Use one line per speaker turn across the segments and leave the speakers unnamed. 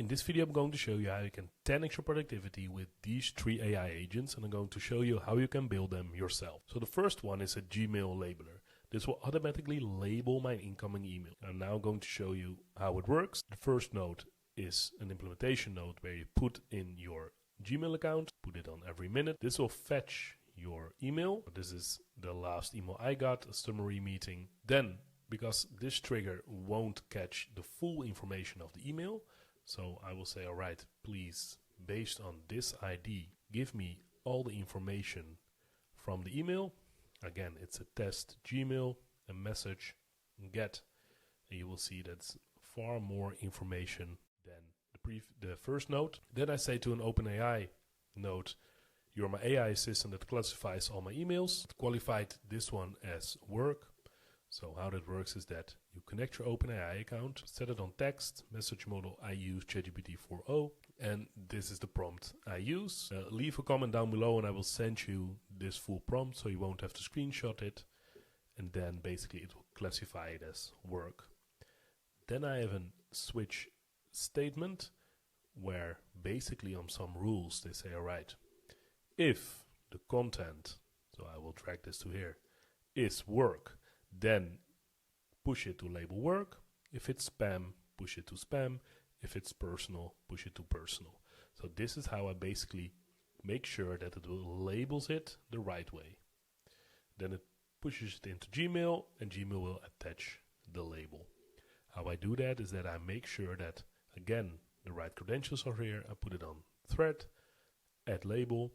In this video I'm going to show you how you can 10x your productivity with these 3 AI agents, and I'm going to show you how you can build them yourself. So the first one is a Gmail labeler. This will automatically label my incoming email. I'm now going to show you how it works. The first node is an implementation node where you put in your Gmail account, put it on every minute. This will fetch your email. This is the last email I got, a summary meeting. Then, because this trigger won't catch the full information of the email, so I will say, all right, please, based on this ID, give me all the information from the email. Again, it's a test Gmail, a message, get, and you will see that's far more information than the first node. Then I say to an OpenAI node, you're my AI assistant that classifies all my emails. It qualified this one as work. So how that works is that you connect your OpenAI account, set it on text, message model. I use ChatGPT 4o, and this is the prompt I use. Leave a comment down below and I will send you this full prompt so you won't have to screenshot it. And then basically it will classify it as work. Then I have a switch statement where basically on some rules they say, all right, if the content, so I will drag this to here, is work, then push it to label work. If it's spam, push it to spam. If it's personal, push it to personal. So this is how I basically make sure that it will labels it the right way. Then it pushes it into Gmail, and Gmail will attach the label. How I do that is that I make sure that, again, the right credentials are here. I put it on thread, add label,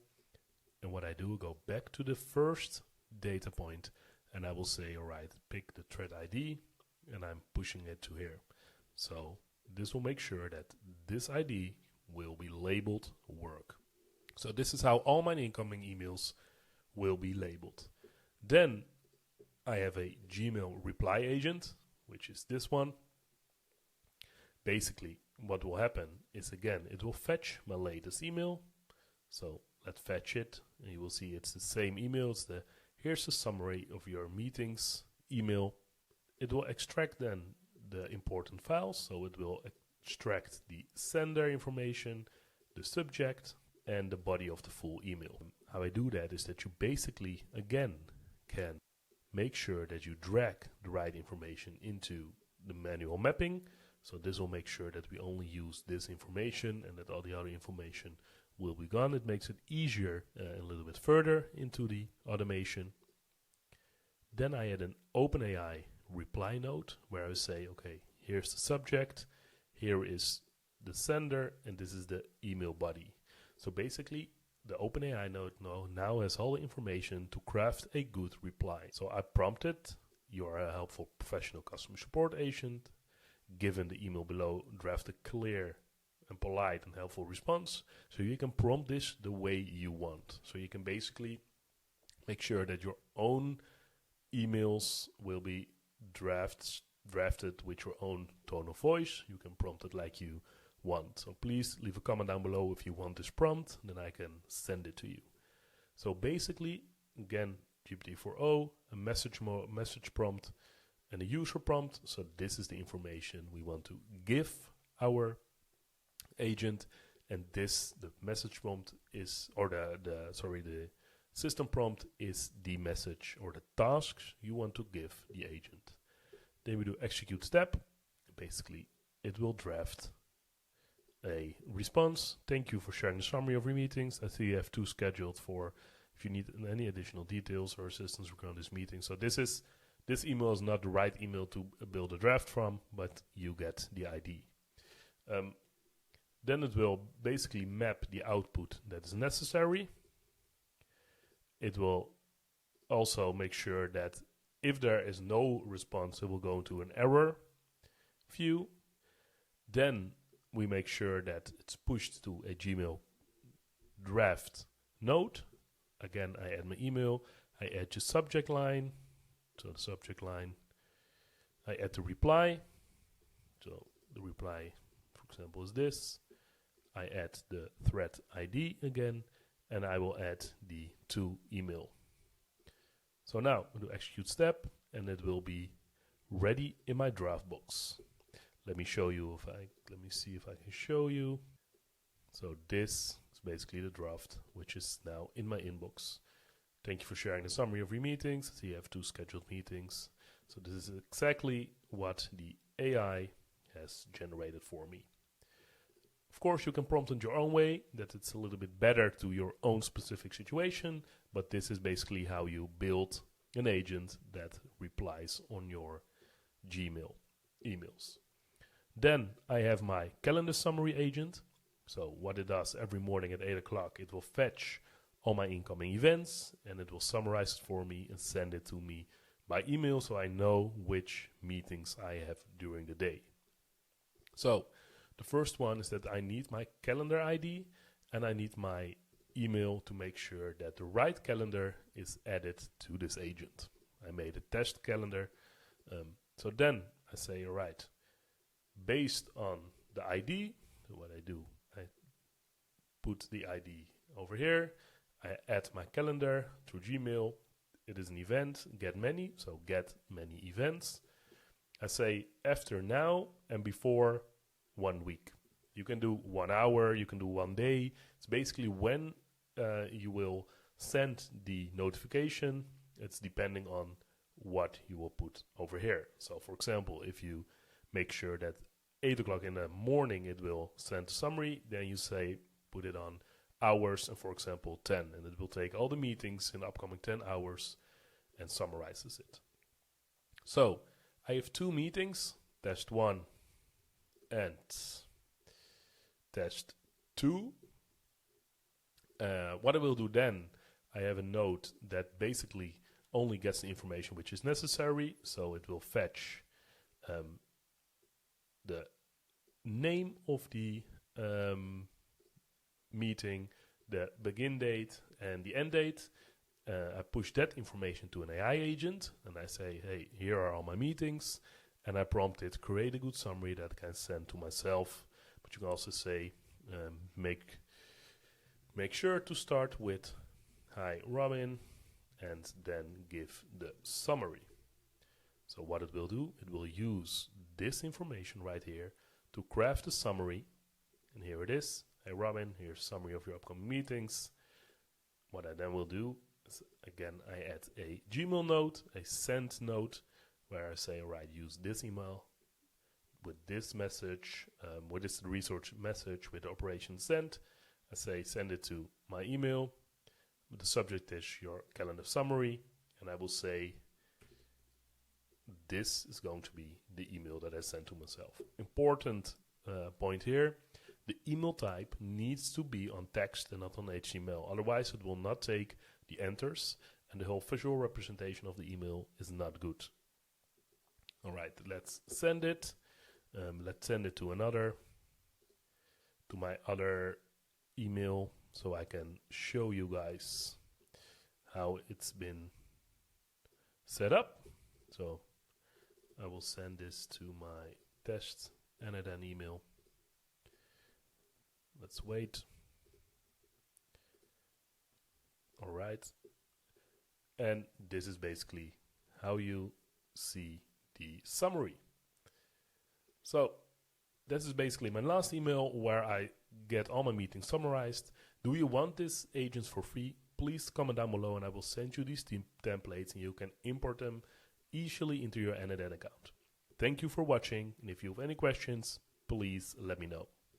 and what I do, I go back to the first data point, and I will say, all right, pick the thread ID, and I'm pushing it to here. So this will make sure that this ID will be labeled work. So this is how all my incoming emails will be labeled. Then I have a Gmail reply agent, which is this one. Basically, what will happen is, again, it will fetch my latest email. So let's fetch it, and you will see it's the same email. It's the here's a summary of your meetings email. It will extract then the important files. So it will extract the sender information, the subject, and the body of the full email. How I do that is that you basically, again, can make sure that you drag the right information into the manual mapping. So this will make sure that we only use this information and that all the other information will be gone. It makes it easier a little bit further into the automation. Then I add an OpenAI reply node where I say, okay, here's the subject, here is the sender, and this is the email body. So basically, the OpenAI node now has all the information to craft a good reply. So I prompted, you are a helpful professional customer support agent. Given the email below, draft a clear and polite and helpful response. So you can prompt this the way you want. So you can basically make sure that your own emails will be drafted with your own tone of voice. You can prompt it like you want. So please leave a comment down below if you want this prompt, then I can send it to you. So basically, again, GPT-4o, a message prompt, and a user prompt. So this is the information we want to give our agent, and this, the message prompt is, or the system prompt is the message or the tasks you want to give the agent. Then we do execute step. Basically, it will draft a response. Thank you for sharing the summary of your meetings. I see you have 2 scheduled for if you need any additional details or assistance regarding this meeting. So this email is not the right email to build a draft from, but you get the ID. Then it will basically map the output that is necessary. It will also make sure that if there is no response, it will go into an error view. Then we make sure that it's pushed to a Gmail draft node. Again, I add my email. I add the subject line. So the subject line, I add the reply. So the reply, for example, is this. I add the thread ID again, and I will add the to email. So now we do execute step, and it will be ready in my draft box. Let me show you let me see if I can show you. So this is basically the draft, which is now in my inbox. Thank you for sharing the summary of your meetings. So you have 2 scheduled meetings. So this is exactly what the AI has generated for me. Of course, you can prompt it your own way, that it's a little bit better to your own specific situation, but this is basically how you build an agent that replies on your Gmail emails. Then I have my calendar summary agent. So what it does every morning at 8 o'clock, it will fetch all my incoming events and it will summarize it for me and send it to me by email so I know which meetings I have during the day. So the first one is that I need my calendar ID and I need my email to make sure that the right calendar is added to this agent. I made a test calendar. So then I say, all right, based on the ID, so what I do, I put the ID over here. I add my calendar through Gmail. It is an event, get many, so get many events. I say after now and before 1 week. You can do 1 hour, you can do 1 day. It's basically when you will send the notification. It's depending on what you will put over here. So for example, if you make sure that 8 o'clock in the morning it will send a summary, then you say put it on hours and for example 10, and it will take all the meetings in the upcoming 10 hours and summarizes it. So I have 2 meetings, test 1 and test 2. What I will do then, I have a node that basically only gets the information which is necessary, so it will fetch the name of the meeting, the begin date and the end date. I push that information to an AI agent and I say, hey, here are all my meetings, and I prompt it, create a good summary that I can send to myself. But you can also say, make sure to start with, hi Robin, and then give the summary. So what it will do, it will use this information right here to craft a summary. And here it is. Hey Robin, here's a summary of your upcoming meetings. What I then will do is, again, I add a Gmail note, a send note, where I say, all right, use this email with this message, with this resource message with the operation send. I say, send it to my email. The subject is your calendar summary, and I will say, this is going to be the email that I send to myself. Important point here, the email type needs to be on text and not on HTML. Otherwise, it will not take the enters, and the whole visual representation of the email is not good. All right, let's send it. Let's send it to my other email, so I can show you guys how it's been set up. So I will send this to my test and then email. Let's wait. All right. And this is basically how you see the summary. So this is basically my last email where I get all my meetings summarized. Do you want these agents for free? Please comment down below and I will send you these templates and you can import them easily into your NetN account. Thank you for watching, and if you have any questions, please let me know.